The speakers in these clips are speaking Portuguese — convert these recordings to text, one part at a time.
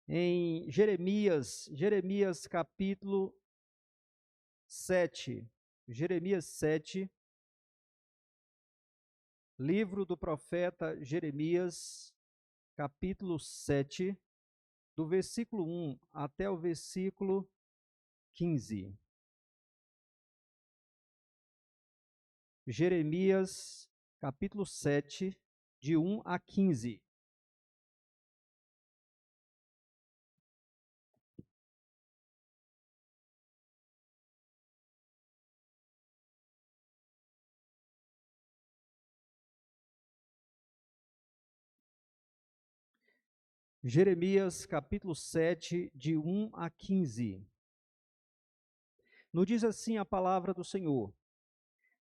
em Jeremias capítulo 7. Jeremias 7, livro do profeta Jeremias, capítulo 7, do versículo 1 até o versículo 15. Jeremias, capítulo 7, de 1 a 15. Jeremias, capítulo 7, de 1 a 15. Nos diz assim a palavra do Senhor.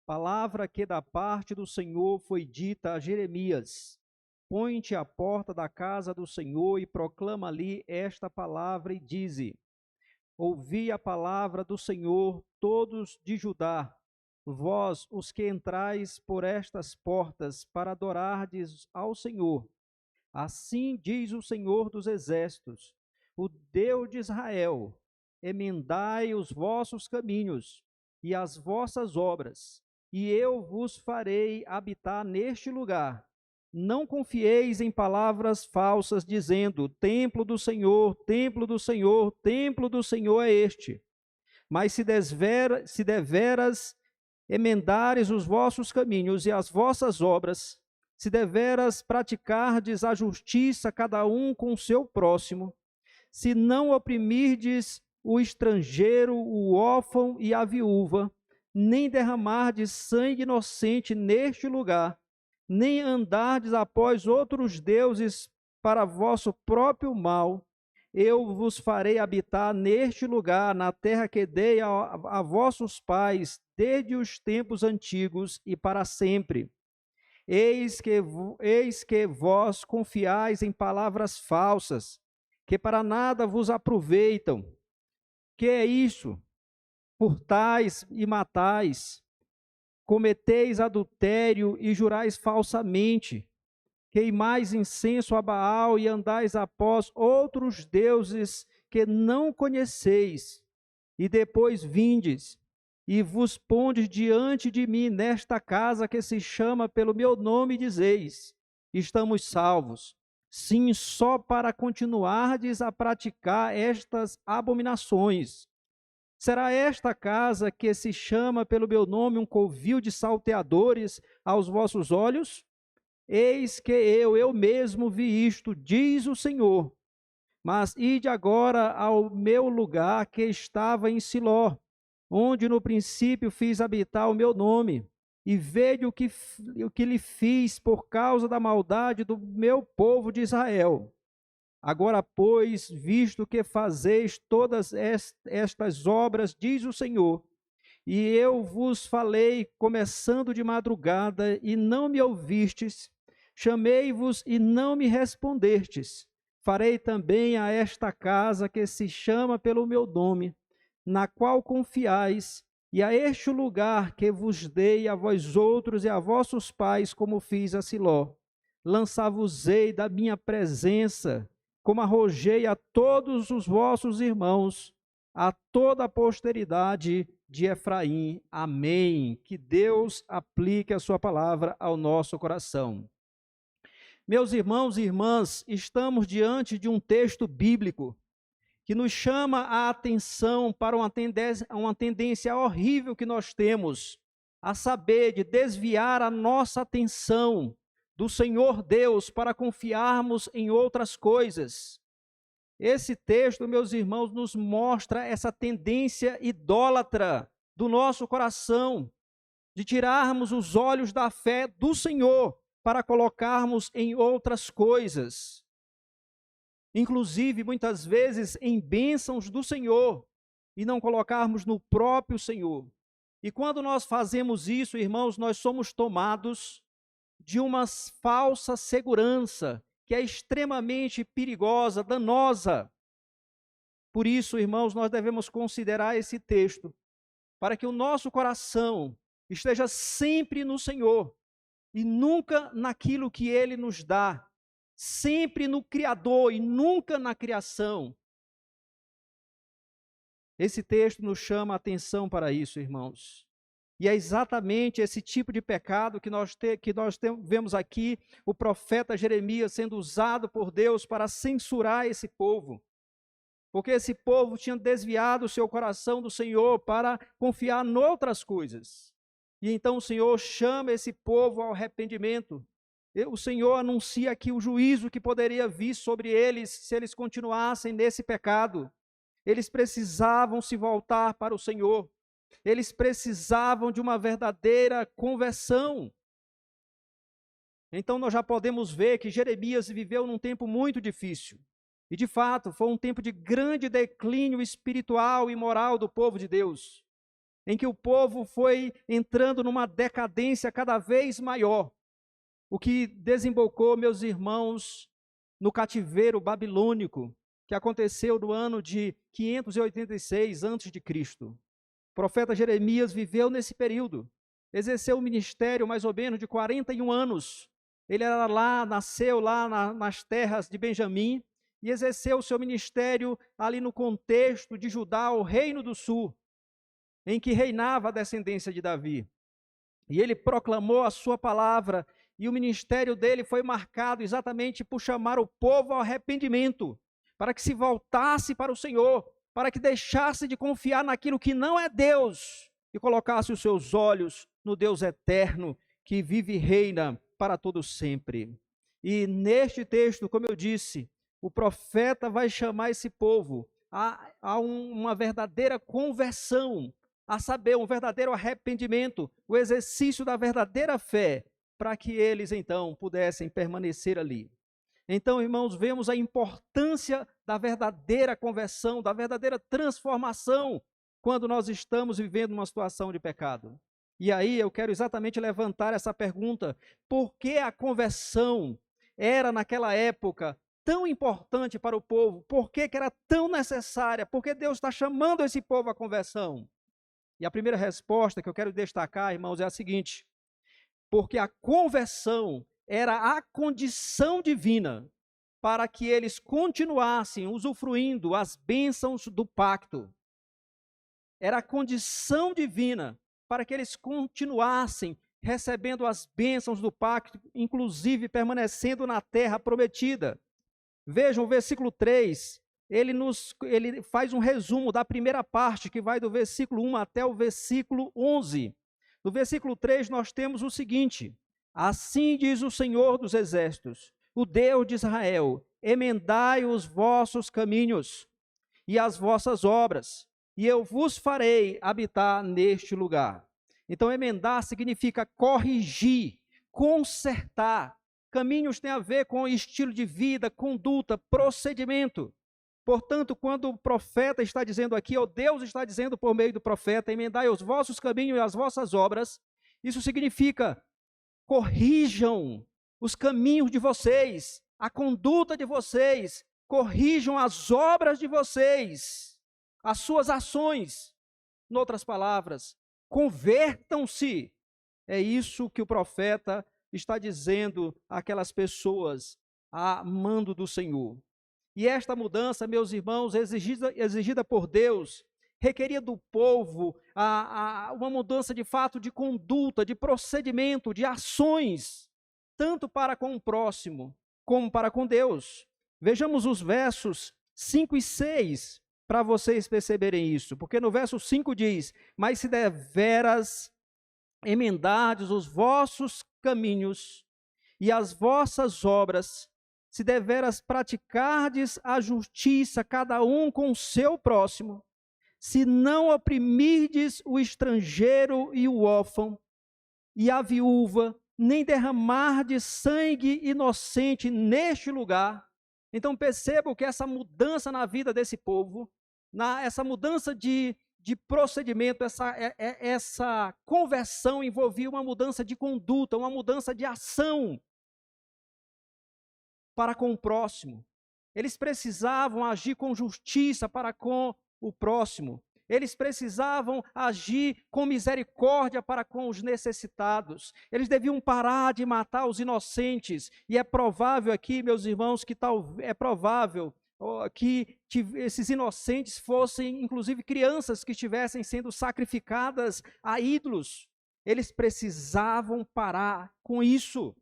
Palavra que da parte do Senhor foi dita a Jeremias: põe-te à porta da casa do Senhor e proclama ali esta palavra e dize: ouvi a palavra do Senhor, todos de Judá, vós os que entrais por estas portas para adorardes ao Senhor. Assim diz o Senhor dos Exércitos, o Deus de Israel: emendai os vossos caminhos e as vossas obras, e eu vos farei habitar neste lugar. Não confieis em palavras falsas, dizendo: templo do Senhor, templo do Senhor, templo do Senhor é este. Mas se deveras emendares os vossos caminhos e as vossas obras, se deveras praticardes a justiça cada um com o seu próximo, se não oprimirdes o estrangeiro, o órfão e a viúva, nem derramardes sangue inocente neste lugar, nem andardes após outros deuses para vosso próprio mal, eu vos farei habitar neste lugar, na terra que dei a vossos pais, desde os tempos antigos e para sempre. Eis que vós confiais em palavras falsas, que para nada vos aproveitam. Que é isso? Furtais e matais, cometeis adultério e jurais falsamente, queimais incenso a Baal e andais após outros deuses que não conheceis, e depois vindes e vos pondes diante de mim nesta casa que se chama pelo meu nome, e dizeis: estamos salvos. Sim, só para continuardes a praticar estas abominações. Será esta casa que se chama pelo meu nome um covil de salteadores aos vossos olhos? Eis que eu mesmo vi isto, diz o Senhor. Mas ide agora ao meu lugar que estava em Siló, onde no princípio fiz habitar o meu nome, e veja o que lhe fiz por causa da maldade do meu povo de Israel. Agora, pois, visto que fazeis todas estas obras, diz o Senhor, e eu vos falei, começando de madrugada, e não me ouvistes, chamei-vos e não me respondestes, farei também a esta casa que se chama pelo meu nome, na qual confiais, e a este lugar que vos dei a vós outros e a vossos pais, como fiz a Siló. Lançar-vos-ei da minha presença, como arrojei a todos os vossos irmãos, a toda a posteridade de Efraim. Amém. Que Deus aplique a sua palavra ao nosso coração. Meus irmãos e irmãs, estamos diante de um texto bíblico que nos chama a atenção para uma tendência horrível que nós temos, a saber, de desviar a nossa atenção do Senhor Deus para confiarmos em outras coisas. Esse texto, meus irmãos, nos mostra essa tendência idólatra do nosso coração, de tirarmos os olhos da fé do Senhor para colocarmos em outras coisas. Inclusive, muitas vezes, em bênçãos do Senhor, e não colocarmos no próprio Senhor. E quando nós fazemos isso, irmãos, nós somos tomados de uma falsa segurança, que é extremamente perigosa, danosa. Por isso, irmãos, nós devemos considerar esse texto, para que o nosso coração esteja sempre no Senhor, e nunca naquilo que Ele nos dá, sempre no Criador e nunca na criação. Esse texto nos chama a atenção para isso, irmãos. E é exatamente esse tipo de pecado que nós vemos aqui, o profeta Jeremias sendo usado por Deus para censurar esse povo. Porque esse povo tinha desviado o seu coração do Senhor para confiar em outras coisas. E então o Senhor chama esse povo ao arrependimento. O Senhor anuncia aqui o juízo que poderia vir sobre eles se eles continuassem nesse pecado. Eles precisavam se voltar para o Senhor. Eles precisavam de uma verdadeira conversão. Então nós já podemos ver que Jeremias viveu num tempo muito difícil. E de fato, foi um tempo de grande declínio espiritual e moral do povo de Deus, em que o povo foi entrando numa decadência cada vez maior, o que desembocou, meus irmãos, no cativeiro babilônico, que aconteceu no ano de 586 a.C. O profeta Jeremias viveu nesse período, exerceu o ministério mais ou menos de 41 anos. Ele era lá, nasceu lá nas terras de Benjamim, e exerceu o seu ministério ali no contexto de Judá, o reino do sul, em que reinava a descendência de Davi. E ele proclamou a sua palavra, e o ministério dele foi marcado exatamente por chamar o povo ao arrependimento, para que se voltasse para o Senhor, para que deixasse de confiar naquilo que não é Deus, e colocasse os seus olhos no Deus eterno, que vive e reina para todo sempre. E neste texto, como eu disse, o profeta vai chamar esse povo a uma verdadeira conversão, a saber, um verdadeiro arrependimento, o exercício da verdadeira fé, para que eles então pudessem permanecer ali. Então, irmãos, vemos a importância da verdadeira conversão, da verdadeira transformação, quando nós estamos vivendo uma situação de pecado. E aí eu quero exatamente levantar essa pergunta: por que a conversão era naquela época tão importante para o povo? Por que era tão necessária? Por que Deus está chamando esse povo à conversão? E a primeira resposta que eu quero destacar, irmãos, é a seguinte: porque a conversão era a condição divina para que eles continuassem usufruindo as bênçãos do pacto. Era a condição divina para que eles continuassem recebendo as bênçãos do pacto, inclusive permanecendo na terra prometida. Vejam o versículo 3, ele faz um resumo da primeira parte, que vai do versículo 1 até o versículo 11. No versículo 3 nós temos o seguinte: assim diz o Senhor dos Exércitos, o Deus de Israel, emendai os vossos caminhos e as vossas obras, e eu vos farei habitar neste lugar. Então, emendar significa corrigir, consertar. Caminhos tem a ver com estilo de vida, conduta, procedimento. Portanto, quando o profeta está dizendo aqui, ou Deus está dizendo por meio do profeta, emendai os vossos caminhos e as vossas obras, isso significa: corrijam os caminhos de vocês, a conduta de vocês, corrijam as obras de vocês, as suas ações. Em outras palavras, convertam-se. É isso que o profeta está dizendo àquelas pessoas, a mando do Senhor. E esta mudança, meus irmãos, exigida por Deus, requeria do povo uma mudança de fato de conduta, de procedimento, de ações, tanto para com o próximo, como para com Deus. Vejamos os versos 5 e 6, para vocês perceberem isso, porque no verso 5 diz: mas se deveras emendardes os vossos caminhos e as vossas obras, se deveras praticardes a justiça, cada um com o seu próximo, se não oprimirdes o estrangeiro e o órfão, e a viúva, nem derramardes sangue inocente neste lugar. Então percebam que essa mudança na vida desse povo, essa mudança de procedimento, essa conversão envolvia uma mudança de conduta, uma mudança de ação para com o próximo. Eles precisavam agir com justiça para com o próximo. Eles precisavam agir com misericórdia para com os necessitados. Eles deviam parar de matar os inocentes. E é provável aqui, meus irmãos, é provável que esses inocentes fossem, inclusive, crianças que estivessem sendo sacrificadas a ídolos. Eles precisavam parar com isso.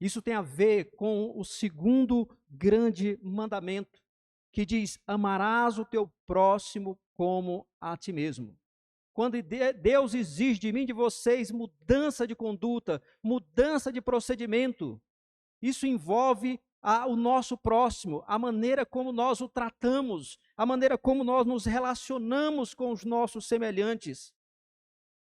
Isso tem a ver com o segundo grande mandamento, que diz: amarás o teu próximo como a ti mesmo. Quando Deus exige de mim e de vocês mudança de conduta, mudança de procedimento, isso envolve o nosso próximo, a maneira como nós o tratamos, a maneira como nós nos relacionamos com os nossos semelhantes.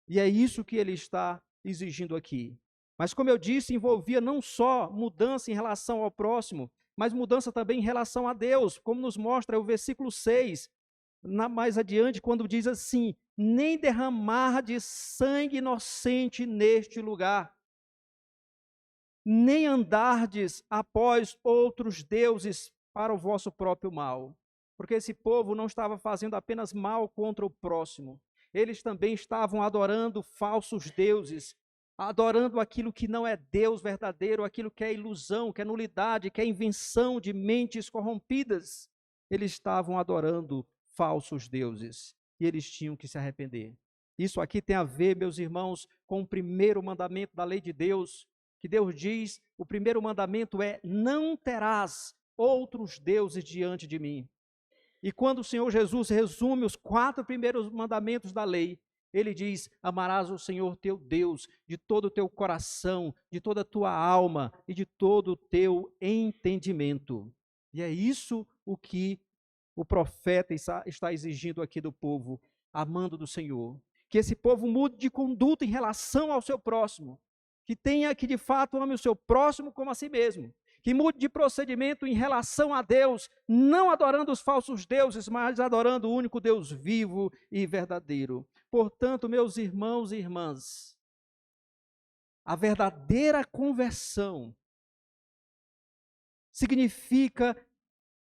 E é isso que ele está exigindo aqui. Mas, como eu disse, envolvia não só mudança em relação ao próximo, mas mudança também em relação a Deus, como nos mostra o versículo 6, mais adiante, quando diz assim: nem derramar de sangue inocente neste lugar, nem andardes após outros deuses para o vosso próprio mal. Porque esse povo não estava fazendo apenas mal contra o próximo, eles também estavam adorando falsos deuses, adorando aquilo que não é Deus verdadeiro, aquilo que é ilusão, que é nulidade, que é invenção de mentes corrompidas. Eles estavam adorando falsos deuses e eles tinham que se arrepender. Isso aqui tem a ver, meus irmãos, com o primeiro mandamento da lei de Deus, que Deus diz, o primeiro mandamento é: não terás outros deuses diante de mim. E quando o Senhor Jesus resume os 4 primeiros mandamentos da lei, ele diz: amarás o Senhor teu Deus de todo o teu coração, de toda a tua alma e de todo o teu entendimento. E é isso o que o profeta está exigindo aqui do povo, amando do Senhor. Que esse povo mude de conduta em relação ao seu próximo, que de fato ame o seu próximo como a si mesmo, que mude de procedimento em relação a Deus, não adorando os falsos deuses, mas adorando o único Deus vivo e verdadeiro. Portanto, meus irmãos e irmãs, a verdadeira conversão significa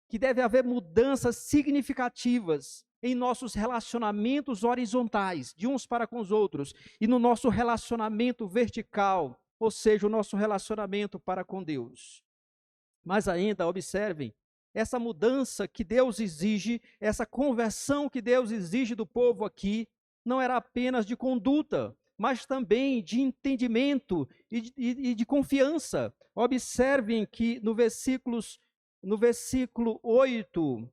que deve haver mudanças significativas em nossos relacionamentos horizontais, de uns para com os outros, e no nosso relacionamento vertical, ou seja, o nosso relacionamento para com Deus. Mas ainda, observem, essa mudança que Deus exige, essa conversão que Deus exige do povo aqui, não era apenas de conduta, mas também de entendimento e de confiança. Observem que no versículo 8,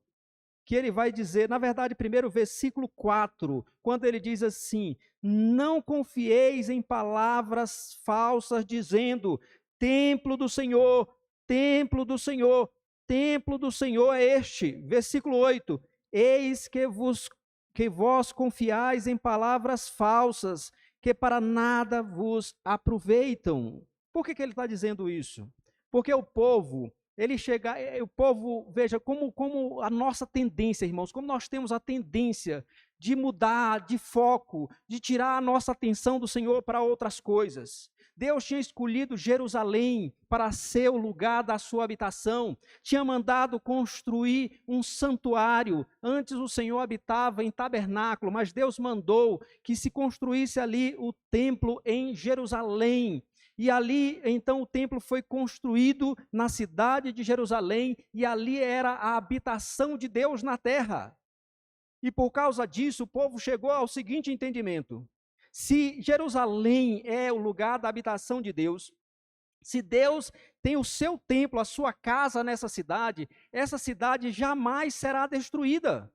que ele vai dizer, na verdade, primeiro versículo 4, quando ele diz assim: não confieis em palavras falsas, dizendo: templo do Senhor, templo do Senhor, templo do Senhor é este. Versículo 8, eis que vós confiais em palavras falsas, que para nada vos aproveitam. Por que ele está dizendo isso? Porque o povo, veja como a nossa tendência, irmãos, como nós temos a tendência de mudar de foco, de tirar a nossa atenção do Senhor para outras coisas. Deus tinha escolhido Jerusalém para ser o lugar da sua habitação, tinha mandado construir um santuário. Antes o Senhor habitava em tabernáculo, mas Deus mandou que se construísse ali o templo em Jerusalém. E ali, então, o templo foi construído na cidade de Jerusalém, e ali era a habitação de Deus na terra. E por causa disso, o povo chegou ao seguinte entendimento: se Jerusalém é o lugar da habitação de Deus, se Deus tem o seu templo, a sua casa nessa cidade, essa cidade jamais será destruída.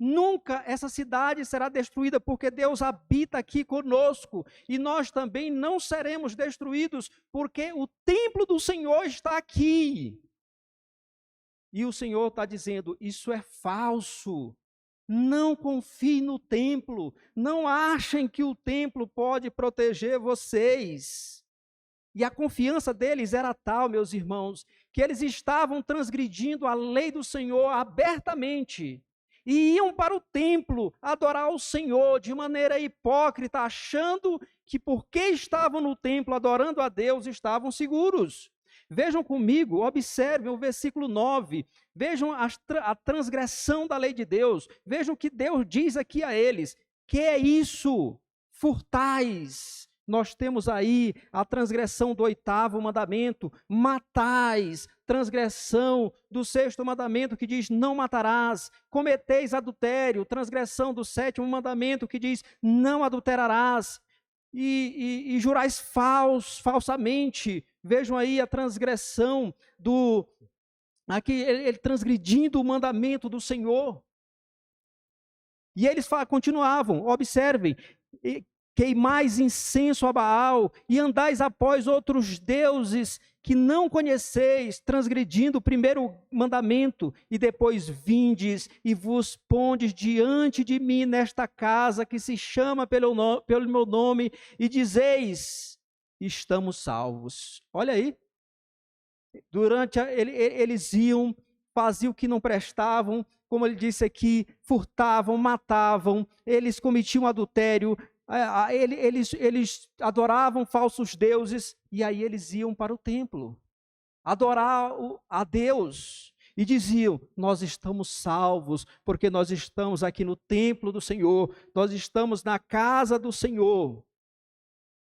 Nunca essa cidade será destruída, porque Deus habita aqui conosco, e nós também não seremos destruídos, porque o templo do Senhor está aqui. E o Senhor está dizendo: isso é falso. Não confie no templo, não achem que o templo pode proteger vocês. E a confiança deles era tal, meus irmãos, que eles estavam transgredindo a lei do Senhor abertamente, e iam para o templo adorar o Senhor de maneira hipócrita, achando que porque estavam no templo adorando a Deus, estavam seguros. Vejam comigo, observem o versículo 9. Vejam a transgressão da lei de Deus. Vejam o que Deus diz aqui a eles. Que é isso? Furtais. Nós temos aí a transgressão do 8º mandamento, matais, transgressão do 6º mandamento que diz não matarás, cometeis adultério, transgressão do 7º mandamento que diz não adulterarás, e jurais falsamente. Vejam aí a transgressão aqui ele transgredindo o mandamento do Senhor. E eles continuavam, observem, queimais incenso a Baal, e andais após outros deuses que não conheceis, transgredindo o 1º mandamento, e depois vindes e vos pondes diante de mim nesta casa que se chama pelo meu nome, e dizeis, estamos salvos. Olha aí, eles iam, faziam o que não prestavam, como ele disse aqui, furtavam, matavam, eles cometiam adultério, eles adoravam falsos deuses, e aí eles iam para o templo, adorar a Deus, e diziam, nós estamos salvos, porque nós estamos aqui no templo do Senhor, nós estamos na casa do Senhor.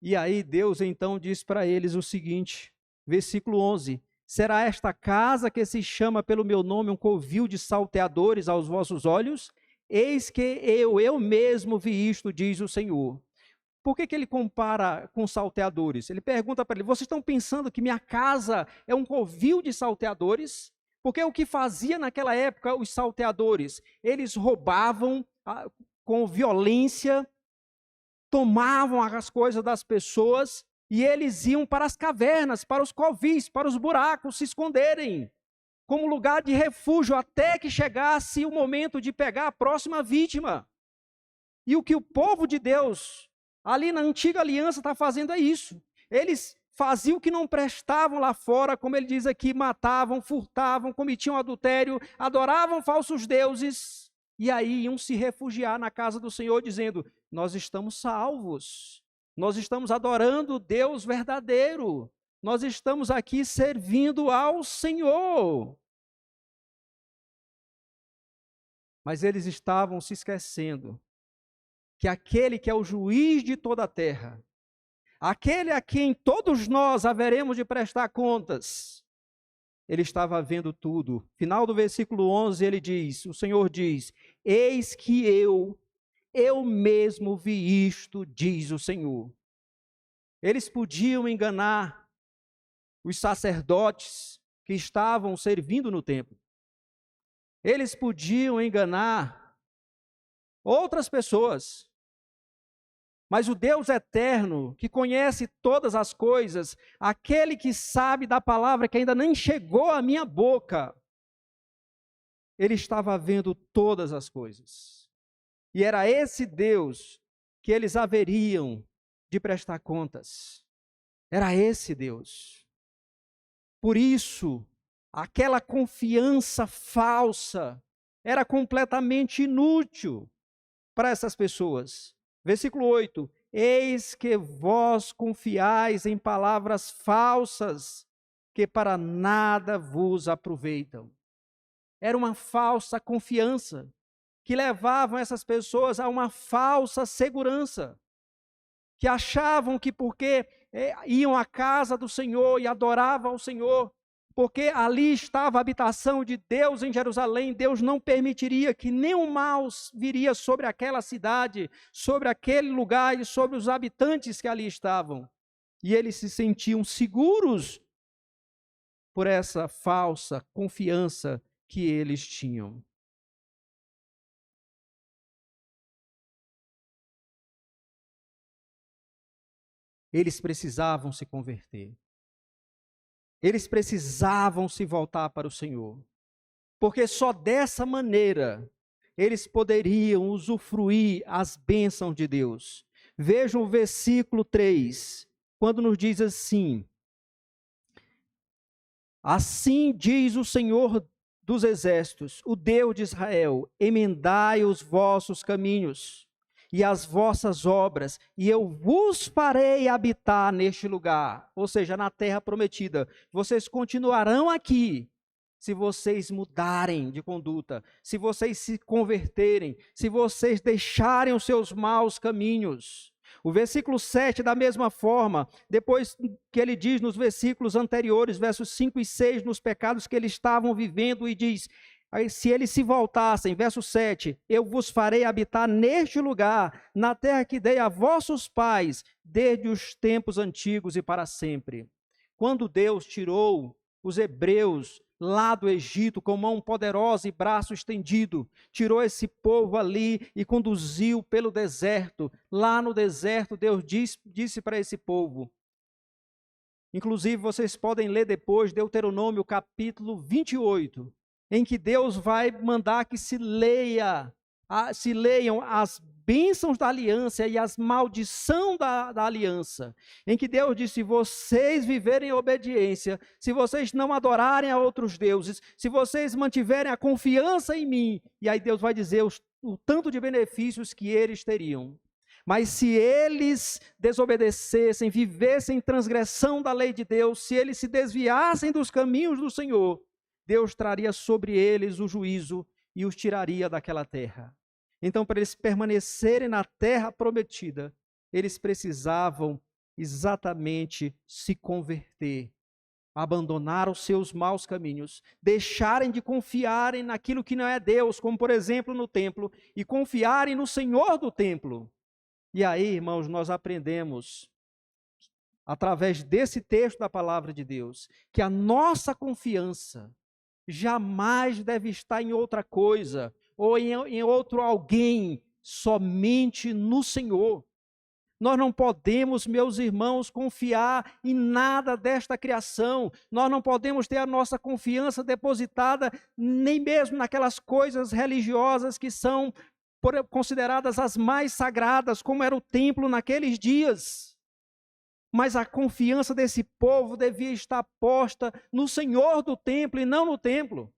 E aí Deus então diz para eles o seguinte, versículo 11, será esta casa que se chama pelo meu nome um covil de salteadores aos vossos olhos? Eis que eu mesmo vi isto, diz o Senhor. Por que ele compara com salteadores? Ele pergunta para ele, vocês estão pensando que minha casa é um covil de salteadores? Porque o que fazia naquela época os salteadores? Eles roubavam com violência, tomavam as coisas das pessoas e eles iam para as cavernas, para os covis, para os buracos se esconderem, como lugar de refúgio, até que chegasse o momento de pegar a próxima vítima. E o que o povo de Deus, ali na antiga aliança, está fazendo é isso. Eles faziam o que não prestavam lá fora, como ele diz aqui, matavam, furtavam, cometiam adultério, adoravam falsos deuses, e aí iam se refugiar na casa do Senhor, dizendo, nós estamos salvos, nós estamos adorando o Deus verdadeiro, nós estamos aqui servindo ao Senhor. Mas eles estavam se esquecendo que aquele que é o juiz de toda a terra, aquele a quem todos nós haveremos de prestar contas, ele estava vendo tudo. Final do versículo 11, ele diz, o Senhor diz, eis que eu mesmo vi isto, diz o Senhor. Eles podiam enganar os sacerdotes que estavam servindo no templo. Eles podiam enganar outras pessoas. Mas o Deus eterno, que conhece todas as coisas, aquele que sabe da palavra que ainda nem chegou à minha boca, ele estava vendo todas as coisas. E era esse Deus que eles haveriam de prestar contas. Era esse Deus. Por isso, aquela confiança falsa era completamente inútil para essas pessoas. Versículo 8, eis que vós confiais em palavras falsas, que para nada vos aproveitam. Era uma falsa confiança, que levavam essas pessoas a uma falsa segurança, que achavam que porque iam à casa do Senhor e adoravam ao Senhor, porque ali estava a habitação de Deus em Jerusalém, Deus não permitiria que nenhum mal viria sobre aquela cidade, sobre aquele lugar e sobre os habitantes que ali estavam. E eles se sentiam seguros por essa falsa confiança que eles tinham. Eles precisavam se converter. Eles precisavam se voltar para o Senhor, porque só dessa maneira eles poderiam usufruir as bênçãos de Deus. Vejam o versículo 3, quando nos diz assim, assim diz o Senhor dos exércitos, o Deus de Israel, emendai os vossos caminhos, e as vossas obras, e eu vos farei habitar neste lugar, ou seja, na terra prometida. Vocês continuarão aqui, se vocês mudarem de conduta, se vocês se converterem, se vocês deixarem os seus maus caminhos. O versículo 7, da mesma forma, depois que ele diz nos versículos anteriores, versos 5 e 6, nos pecados que eles estavam vivendo, e diz: se eles se voltassem, verso 7, eu vos farei habitar neste lugar, na terra que dei a vossos pais, desde os tempos antigos e para sempre. Quando Deus tirou os hebreus lá do Egito, com mão poderosa e braço estendido, tirou esse povo ali e conduziu pelo deserto. Lá no deserto, Deus disse para esse povo, inclusive vocês podem ler depois, Deuteronômio capítulo 28, em que Deus vai mandar que se leiam as bênçãos da aliança e as maldição da aliança, em que Deus disse: se vocês viverem em obediência, se vocês não adorarem a outros deuses, se vocês mantiverem a confiança em mim, e aí Deus vai dizer o tanto de benefícios que eles teriam. Mas se eles desobedecessem, vivessem em transgressão da lei de Deus, se eles se desviassem dos caminhos do Senhor, Deus traria sobre eles o juízo e os tiraria daquela terra. Então, para eles permanecerem na terra prometida, eles precisavam exatamente se converter, abandonar os seus maus caminhos, deixarem de confiarem naquilo que não é Deus, como por exemplo no templo, e confiarem no Senhor do templo. E aí, irmãos, nós aprendemos, através desse texto da palavra de Deus, que a nossa confiança jamais deve estar em outra coisa, ou em outro alguém, somente no Senhor. Nós não podemos, meus irmãos, confiar em nada desta criação. Nós não podemos ter a nossa confiança depositada nem mesmo naquelas coisas religiosas que são consideradas as mais sagradas, como era o templo naqueles dias. Mas a confiança desse povo devia estar posta no Senhor do templo e não no templo.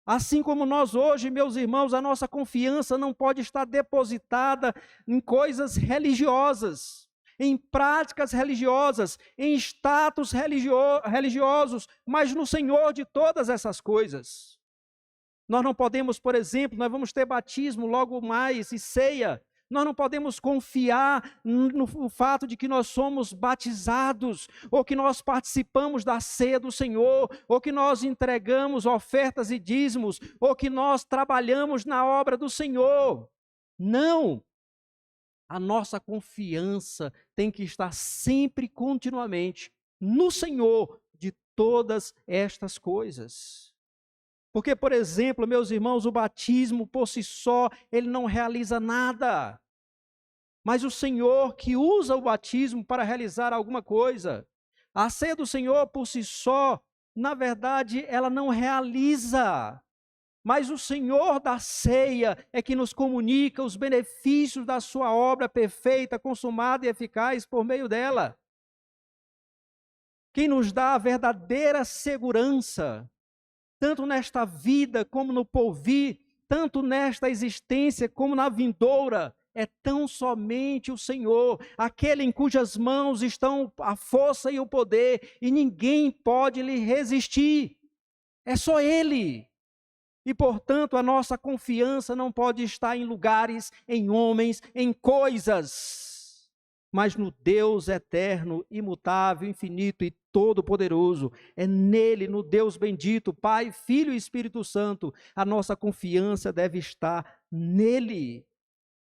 Assim como nós hoje, meus irmãos, a nossa confiança não pode estar depositada em coisas religiosas, em práticas religiosas, em status religiosos, mas no Senhor de todas essas coisas. Nós não podemos, por exemplo, nós vamos ter batismo logo mais e ceia. Nós não podemos confiar no fato de que nós somos batizados, ou que nós participamos da ceia do Senhor, ou que nós entregamos ofertas e dízimos, ou que nós trabalhamos na obra do Senhor. Não! A nossa confiança tem que estar sempre, continuamente, no Senhor de todas estas coisas. Porque, por exemplo, meus irmãos, o batismo por si só, ele não realiza nada. Mas o Senhor que usa o batismo para realizar alguma coisa. A ceia do Senhor por si só, na verdade, ela não realiza. Mas o Senhor da ceia é que nos comunica os benefícios da sua obra perfeita, consumada e eficaz por meio dela. Quem nos dá a verdadeira segurança, tanto nesta vida como no porvir, tanto nesta existência como na vindoura, é tão somente o Senhor, aquele em cujas mãos estão a força e o poder, e ninguém pode lhe resistir. É só Ele. E, portanto, a nossa confiança não pode estar em lugares, em homens, em coisas, mas no Deus eterno, imutável, infinito e todo-poderoso. É nele, no Deus bendito, Pai, Filho e Espírito Santo, a nossa confiança deve estar nele.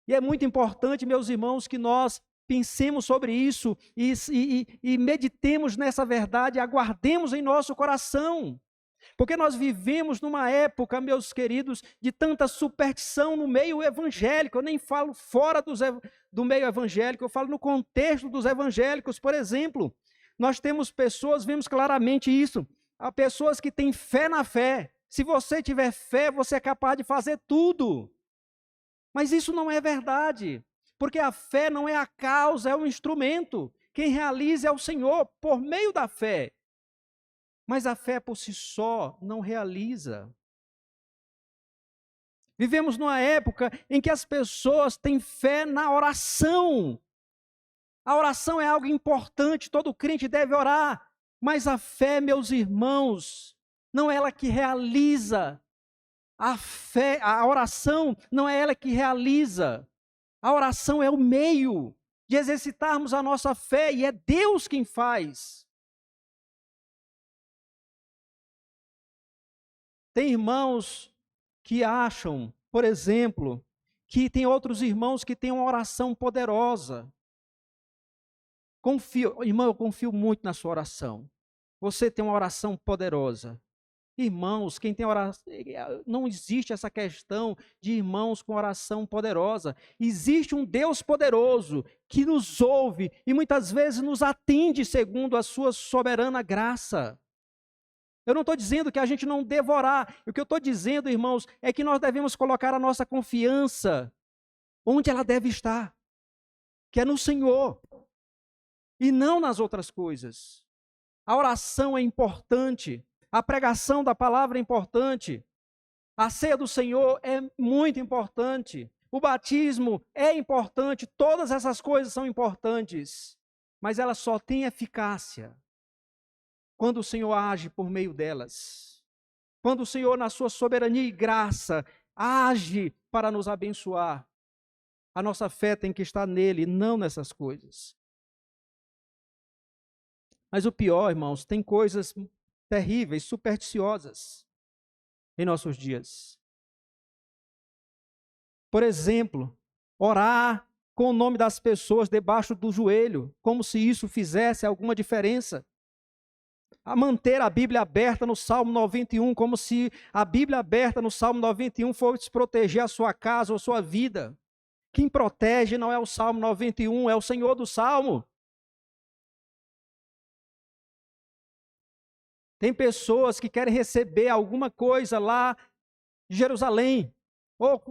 E é muito importante, meus irmãos, que nós pensemos sobre isso e meditemos nessa verdade, aguardemos em nosso coração. Porque nós vivemos numa época, meus queridos, de tanta superstição no meio evangélico. Eu nem falo fora do meio evangélico, eu falo no contexto dos evangélicos. Por exemplo, nós temos pessoas, vemos claramente isso, há pessoas que têm fé na fé. Se você tiver fé, você é capaz de fazer tudo. Mas isso não é verdade, porque a fé não é a causa, é o instrumento. Quem realiza é o Senhor por meio da fé. Mas a fé por si só não realiza. Vivemos numa época em que as pessoas têm fé na oração. A oração é algo importante, todo crente deve orar. Mas a fé, meus irmãos, não é ela que realiza. A fé, a oração não é ela que realiza. A oração é o meio de exercitarmos a nossa fé e é Deus quem faz. Tem irmãos que acham, por exemplo, que tem outros irmãos que têm uma oração poderosa. Irmão, eu confio muito na sua oração. Você tem uma oração poderosa. Irmãos, quem tem oração, não existe essa questão de irmãos com oração poderosa. Existe um Deus poderoso que nos ouve e muitas vezes nos atende segundo a sua soberana graça. Eu não estou dizendo que a gente não deva orar. O que eu estou dizendo, irmãos, é que nós devemos colocar a nossa confiança onde ela deve estar, que é no Senhor, e não nas outras coisas. A oração é importante, a pregação da palavra é importante, a ceia do Senhor é muito importante, o batismo é importante, todas essas coisas são importantes, mas elas só têm eficácia quando o Senhor age por meio delas. Quando o Senhor, na sua soberania e graça, age para nos abençoar. A nossa fé tem que estar nele, não nessas coisas. Mas o pior, irmãos, tem coisas terríveis, supersticiosas em nossos dias. Por exemplo, orar com o nome das pessoas debaixo do joelho, como se isso fizesse alguma diferença. A manter a Bíblia aberta no Salmo 91, como se a Bíblia aberta no Salmo 91 fosse proteger a sua casa ou a sua vida. Quem protege não é o Salmo 91, é o Senhor do Salmo. Tem pessoas que querem receber alguma coisa lá de Jerusalém, ou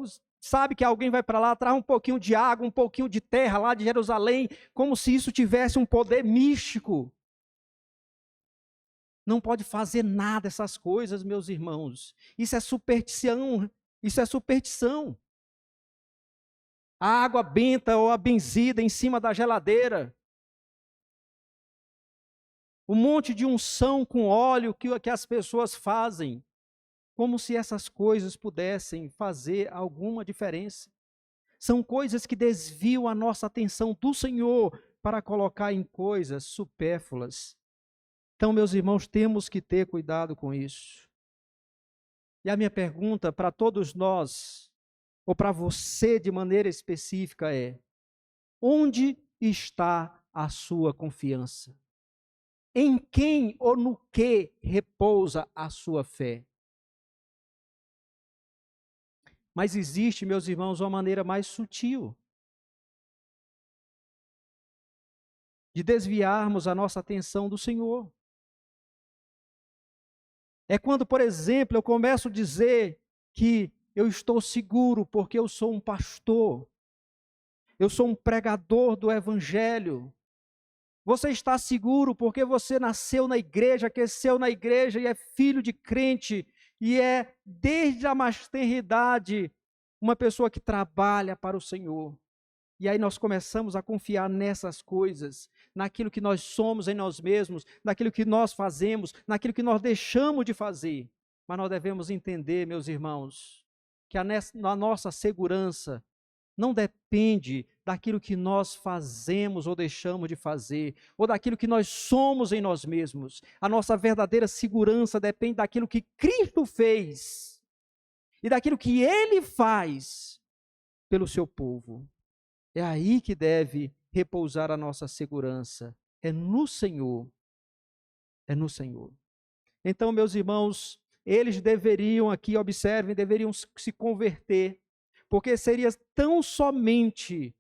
sabe que alguém vai para lá, traz um pouquinho de água, um pouquinho de terra lá de Jerusalém, como se isso tivesse um poder místico. Não pode fazer nada essas coisas, meus irmãos. Isso é superstição, isso é superstição. A água benta ou a benzida em cima da geladeira. Um monte de unção com óleo que as pessoas fazem, como se essas coisas pudessem fazer alguma diferença. São coisas que desviam a nossa atenção do Senhor para colocar em coisas supérfluas. Então, meus irmãos, temos que ter cuidado com isso. E a minha pergunta para todos nós, ou para você de maneira específica é: onde está a sua confiança? Em quem ou no que repousa a sua fé? Mas existe, meus irmãos, uma maneira mais sutil de desviarmos a nossa atenção do Senhor. É quando, por exemplo, eu começo a dizer que eu estou seguro porque eu sou um pastor, eu sou um pregador do Evangelho. Você está seguro porque você nasceu na igreja, cresceu na igreja e é filho de crente e é, desde a mais tenra idade, uma pessoa que trabalha para o Senhor. E aí nós começamos a confiar nessas coisas, naquilo que nós somos em nós mesmos, naquilo que nós fazemos, naquilo que nós deixamos de fazer. Mas nós devemos entender, meus irmãos, que a nossa segurança não depende daquilo que nós fazemos ou deixamos de fazer, ou daquilo que nós somos em nós mesmos. A nossa verdadeira segurança depende daquilo que Cristo fez e daquilo que Ele faz pelo seu povo. É aí que deve repousar a nossa segurança. É no Senhor. É no Senhor. Então, meus irmãos, eles deveriam aqui, observem, deveriam se converter, porque seria tão somente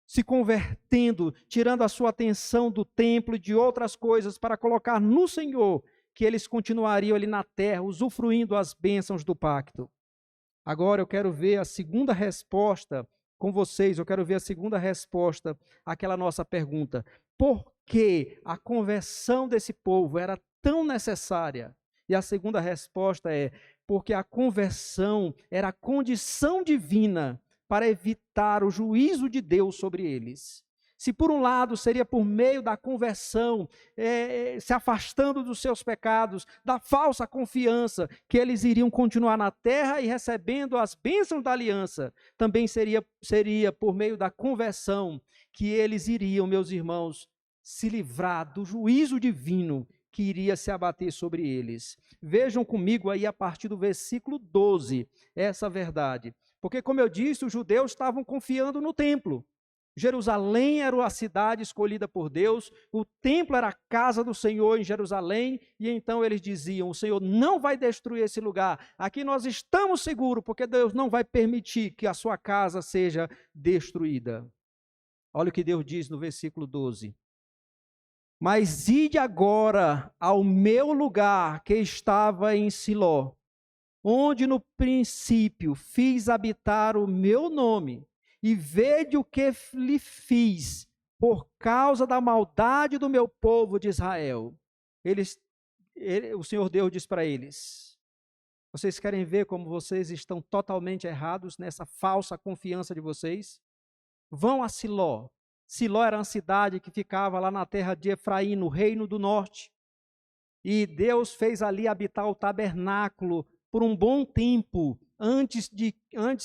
se convertendo, tirando a sua atenção do templo e de outras coisas para colocar no Senhor, que eles continuariam ali na terra, usufruindo as bênçãos do pacto. Agora eu quero ver a segunda resposta com vocês, eu quero ver a segunda resposta àquela nossa pergunta. Por que a conversão desse povo era tão necessária? E a segunda resposta é porque a conversão era a condição divina para evitar o juízo de Deus sobre eles. Se por um lado seria por meio da conversão, se afastando dos seus pecados, da falsa confiança, que eles iriam continuar na terra e recebendo as bênçãos da aliança, também seria por meio da conversão que eles iriam, meus irmãos, se livrar do juízo divino que iria se abater sobre eles. Vejam comigo aí a partir do versículo 12, essa verdade. Porque, como eu disse, os judeus estavam confiando no templo. Jerusalém era a cidade escolhida por Deus, o templo era a casa do Senhor em Jerusalém, e então eles diziam, o Senhor não vai destruir esse lugar, aqui nós estamos seguros, porque Deus não vai permitir que a sua casa seja destruída. Olha o que Deus diz no versículo 12. Mas ide agora ao meu lugar que estava em Siló, onde no princípio fiz habitar o meu nome, e vede o que lhe fiz, por causa da maldade do meu povo de Israel. O Senhor Deus diz para eles, vocês querem ver como vocês estão totalmente errados nessa falsa confiança de vocês? Vão a Siló. Siló era uma cidade que ficava lá na terra de Efraim, no reino do norte. E Deus fez ali habitar o tabernáculo por um bom tempo, antes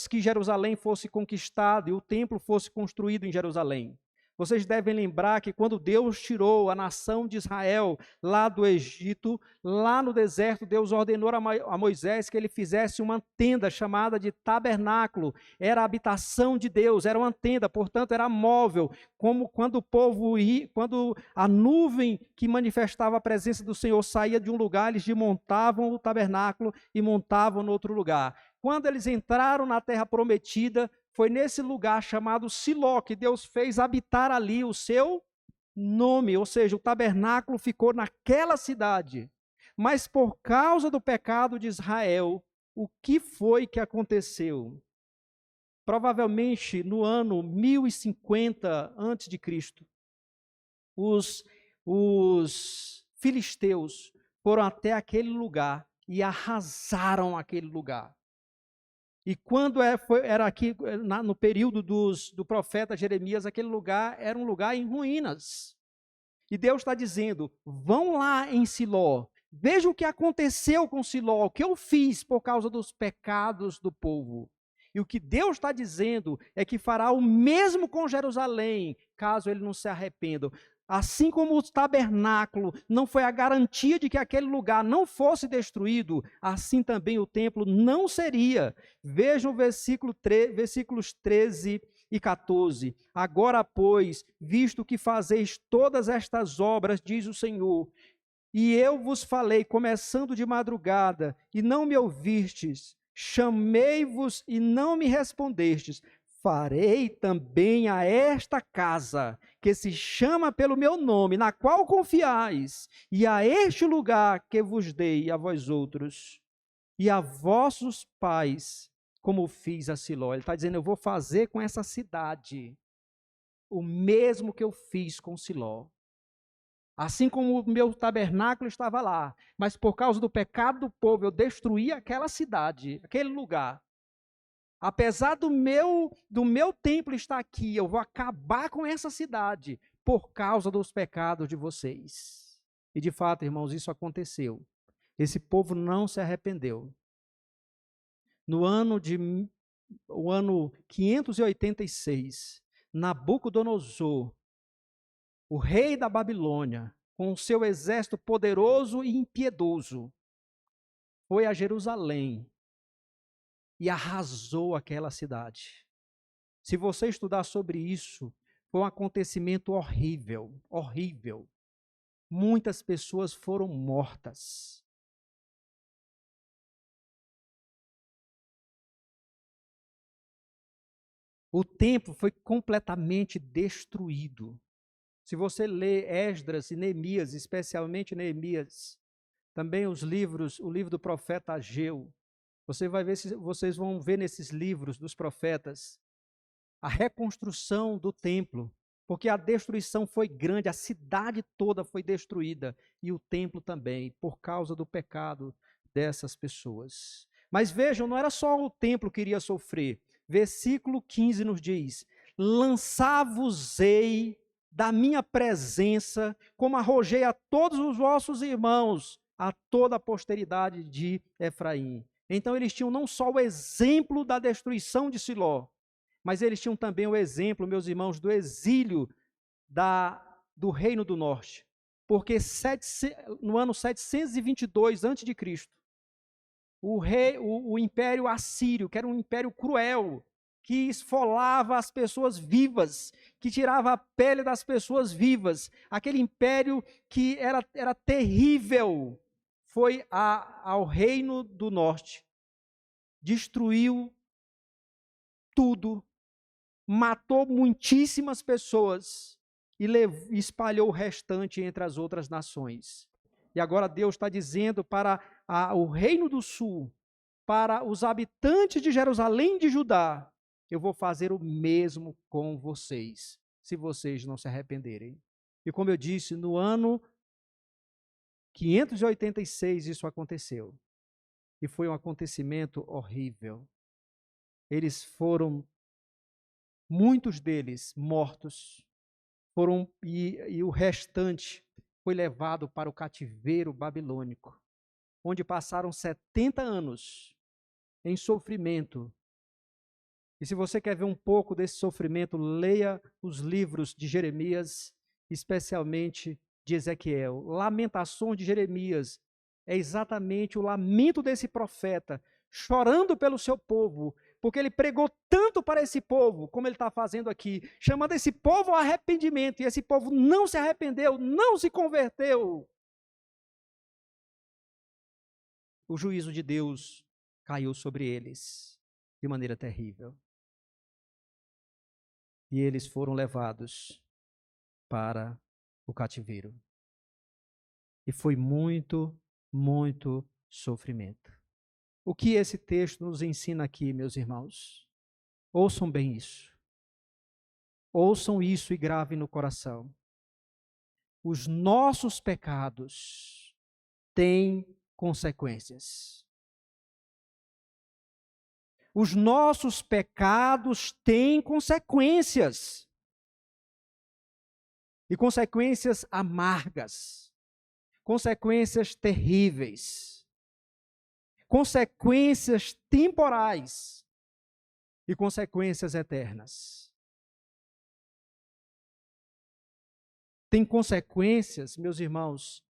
que Jerusalém fosse conquistada e o templo fosse construído em Jerusalém. Vocês devem lembrar que quando Deus tirou a nação de Israel lá do Egito, lá no deserto, Deus ordenou a Moisés que ele fizesse uma tenda chamada de tabernáculo. Era a habitação de Deus, era uma tenda, portanto era móvel, como quando o povo ia, quando a nuvem que manifestava a presença do Senhor saía de um lugar, eles desmontavam o tabernáculo e montavam no outro lugar. Quando eles entraram na terra prometida, foi nesse lugar chamado Siló que Deus fez habitar ali o seu nome, ou seja, o tabernáculo ficou naquela cidade. Mas por causa do pecado de Israel, o que foi que aconteceu? Provavelmente no ano 1050 a.C., os filisteus foram até aquele lugar e arrasaram aquele lugar. E quando era aqui, no período do profeta Jeremias, aquele lugar era um lugar em ruínas. E Deus está dizendo, vão lá em Siló, vejam o que aconteceu com Siló, o que eu fiz por causa dos pecados do povo. E o que Deus está dizendo é que fará o mesmo com Jerusalém, caso ele não se arrependa. Assim como o tabernáculo não foi a garantia de que aquele lugar não fosse destruído, assim também o templo não seria. Vejam versículos 13 e 14. Agora, pois, visto que fazeis todas estas obras, diz o Senhor, e eu vos falei, começando de madrugada, e não me ouvistes, chamei-vos e não me respondestes, farei também a esta casa, que se chama pelo meu nome, na qual confiais, e a este lugar que vos dei a vós outros, e a vossos pais, como fiz a Siló. Ele está dizendo, eu vou fazer com essa cidade o mesmo que eu fiz com Siló. Assim como o meu tabernáculo estava lá, mas por causa do pecado do povo, eu destruí aquela cidade, aquele lugar. Apesar do meu templo estar aqui, eu vou acabar com essa cidade por causa dos pecados de vocês. E de fato, irmãos, isso aconteceu. Esse povo não se arrependeu. No ano 586, Nabucodonosor, o rei da Babilônia, com o seu exército poderoso e impiedoso, foi a Jerusalém e arrasou aquela cidade. Se você estudar sobre isso, foi um acontecimento horrível, horrível. Muitas pessoas foram mortas. O templo foi completamente destruído. Se você lê Esdras e Neemias, especialmente Neemias, também o livro do profeta Ageu, vocês vão ver nesses livros dos profetas a reconstrução do templo, porque a destruição foi grande, a cidade toda foi destruída e o templo também, por causa do pecado dessas pessoas. Mas vejam, não era só o templo que iria sofrer. Versículo 15 nos diz: lançar-vos-ei da minha presença, como arrojei a todos os vossos irmãos, a toda a posteridade de Efraim. Então eles tinham não só o exemplo da destruição de Siló, mas eles tinham também o exemplo, meus irmãos, do exílio do Reino do Norte. Porque no ano 722 a.C., o Império Assírio, que era um império cruel, que esfolava as pessoas vivas, que tirava a pele das pessoas vivas, aquele império que era terrível, foi ao Reino do Norte, destruiu tudo, matou muitíssimas pessoas e espalhou o restante entre as outras nações. E agora Deus está dizendo para o Reino do Sul, para os habitantes de Jerusalém de Judá: eu vou fazer o mesmo com vocês, se vocês não se arrependerem. E como eu disse, no ano 586 isso aconteceu. E foi um acontecimento horrível. Muitos deles mortos, e o restante foi levado para o cativeiro babilônico, onde passaram 70 anos em sofrimento. E se você quer ver um pouco desse sofrimento, leia os livros de Jeremias, especialmente de Ezequiel. Lamentações de Jeremias é exatamente o lamento desse profeta, chorando pelo seu povo, porque ele pregou tanto para esse povo, como ele está fazendo aqui, chamando esse povo ao arrependimento, e esse povo não se arrependeu, não se converteu. O juízo de Deus caiu sobre eles de maneira terrível. E eles foram levados para o cativeiro. E foi muito, muito sofrimento. O que esse texto nos ensina aqui, meus irmãos? Ouçam bem isso. Ouçam isso e gravem no coração. Os nossos pecados têm consequências. Os nossos pecados têm consequências. E consequências amargas. Consequências terríveis. Consequências temporais. E consequências eternas. Tem consequências, meus irmãos,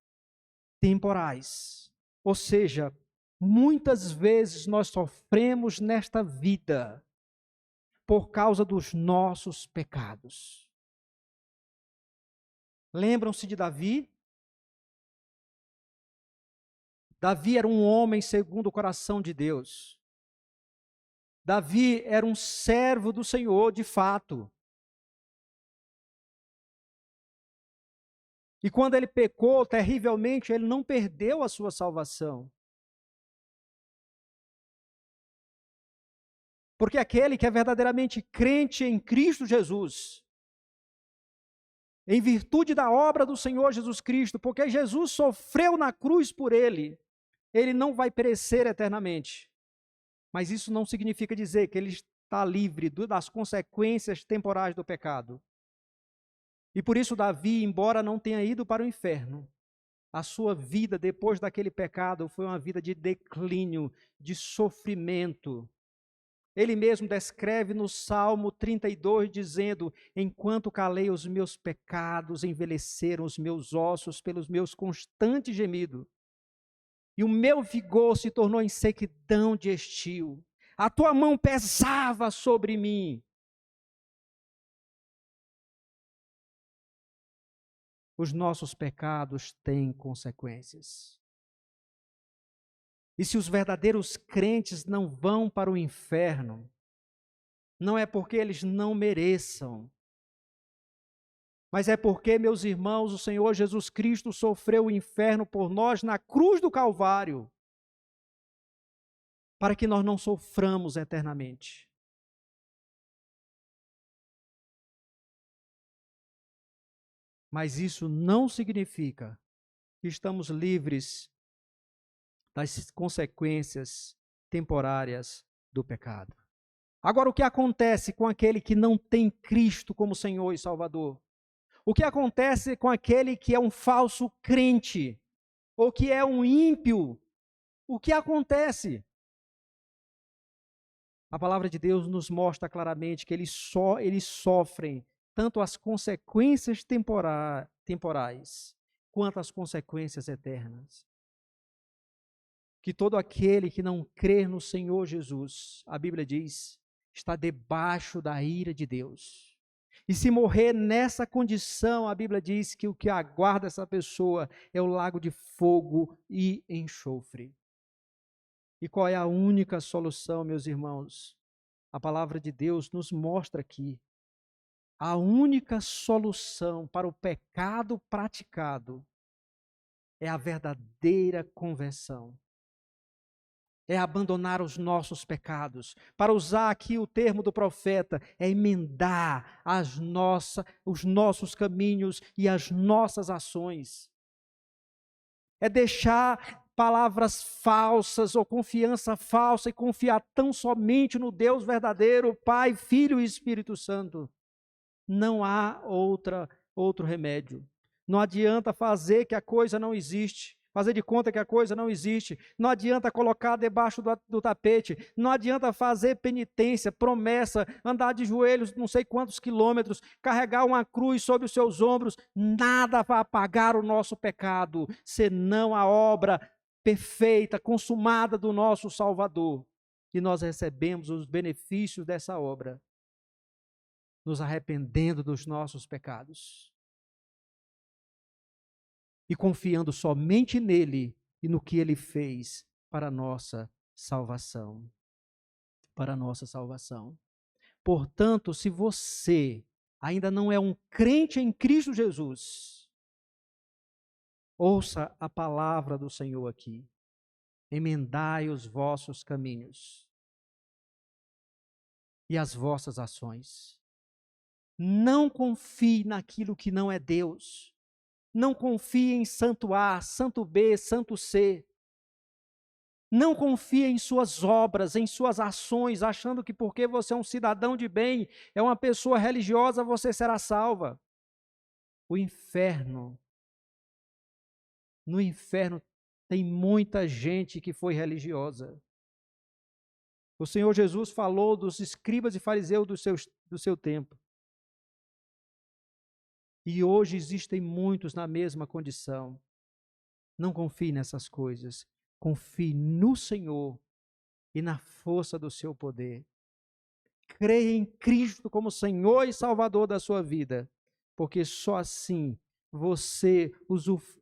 temporais. Ou seja, muitas vezes nós sofremos nesta vida por causa dos nossos pecados. Lembram-se de Davi? Davi era um homem segundo o coração de Deus. Davi era um servo do Senhor, de fato. E quando ele pecou terrivelmente, ele não perdeu a sua salvação. Porque aquele que é verdadeiramente crente em Cristo Jesus, em virtude da obra do Senhor Jesus Cristo, porque Jesus sofreu na cruz por ele não vai perecer eternamente. Mas isso não significa dizer que ele está livre das consequências temporais do pecado. E por isso Davi, embora não tenha ido para o inferno, a sua vida depois daquele pecado foi uma vida de declínio, de sofrimento. Ele mesmo descreve no Salmo 32, dizendo: enquanto calei os meus pecados, envelheceram os meus ossos pelos meus constantes gemidos. E o meu vigor se tornou em sequidão de estio. A tua mão pesava sobre mim. Os nossos pecados têm consequências. E se os verdadeiros crentes não vão para o inferno, não é porque eles não mereçam, mas é porque, meus irmãos, o Senhor Jesus Cristo sofreu o inferno por nós na cruz do Calvário, para que nós não soframos eternamente. Mas isso não significa que estamos livres das consequências temporárias do pecado. Agora, o que acontece com aquele que não tem Cristo como Senhor e Salvador? O que acontece com aquele que é um falso crente? Ou que é um ímpio? O que acontece? A palavra de Deus nos mostra claramente que eles sofrem tanto as consequências temporais, quanto as consequências eternas. Que todo aquele que não crer no Senhor Jesus, a Bíblia diz, está debaixo da ira de Deus. E se morrer nessa condição, a Bíblia diz que o que aguarda essa pessoa é o lago de fogo e enxofre. E qual é a única solução, meus irmãos? A palavra de Deus nos mostra aqui. A única solução para o pecado praticado é a verdadeira conversão. É abandonar os nossos pecados. Para usar aqui o termo do profeta, é emendar os nossos caminhos e as nossas ações. É deixar palavras falsas ou confiança falsa e confiar tão somente no Deus verdadeiro, Pai, Filho e Espírito Santo. Não há outro remédio. Não adianta fazer que a coisa não existe, fazer de conta que a coisa não existe. Não adianta colocar debaixo do tapete. Não adianta fazer penitência, promessa, andar de joelhos não sei quantos quilômetros, carregar uma cruz sobre os seus ombros. Nada vai apagar o nosso pecado, senão a obra perfeita, consumada do nosso Salvador. E nós recebemos os benefícios dessa obra, nos arrependendo dos nossos pecados e confiando somente nele e no que ele fez para a nossa salvação. Para a nossa salvação. Portanto, se você ainda não é um crente em Cristo Jesus, ouça a palavra do Senhor aqui. Emendai os vossos caminhos e as vossas ações. Não confie naquilo que não é Deus. Não confie em santo A, santo B, santo C. Não confie em suas obras, em suas ações, achando que porque você é um cidadão de bem, é uma pessoa religiosa, você será salva. No inferno tem muita gente que foi religiosa. O Senhor Jesus falou dos escribas e fariseus do seu tempo. E hoje existem muitos na mesma condição. Não confie nessas coisas. Confie no Senhor e na força do seu poder. Creia em Cristo como Senhor e Salvador da sua vida, porque só assim você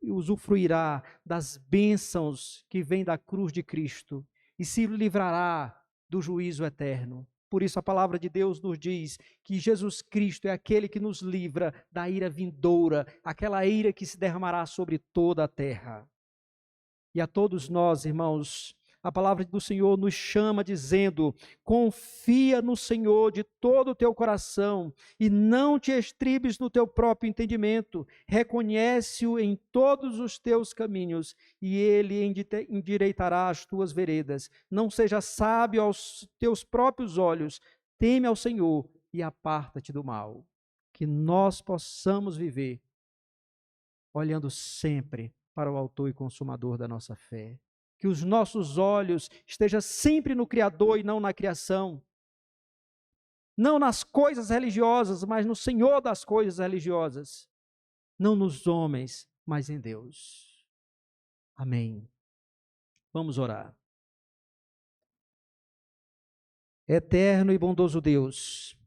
usufruirá das bênçãos que vêm da cruz de Cristo e se livrará do juízo eterno. Por isso a palavra de Deus nos diz que Jesus Cristo é aquele que nos livra da ira vindoura, aquela ira que se derramará sobre toda a terra. E a todos nós, irmãos, a palavra do Senhor nos chama dizendo: confia no Senhor de todo o teu coração e não te estribes no teu próprio entendimento. Reconhece-o em todos os teus caminhos e ele endireitará as tuas veredas. Não seja sábio aos teus próprios olhos, teme ao Senhor e aparta-te do mal. Que nós possamos viver olhando sempre para o autor e consumador da nossa fé. Que os nossos olhos estejam sempre no Criador e não na criação. Não nas coisas religiosas, mas no Senhor das coisas religiosas. Não nos homens, mas em Deus. Amém. Vamos orar. Eterno e bondoso Deus,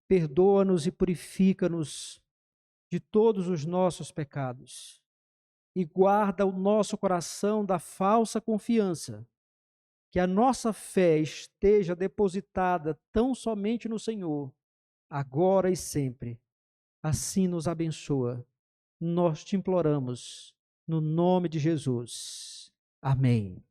perdoa-nos e purifica-nos de todos os nossos pecados e guarda o nosso coração da falsa confiança, que a nossa fé esteja depositada tão somente no Senhor, agora e sempre. Assim nos abençoa. Nós te imploramos, no nome de Jesus. Amém.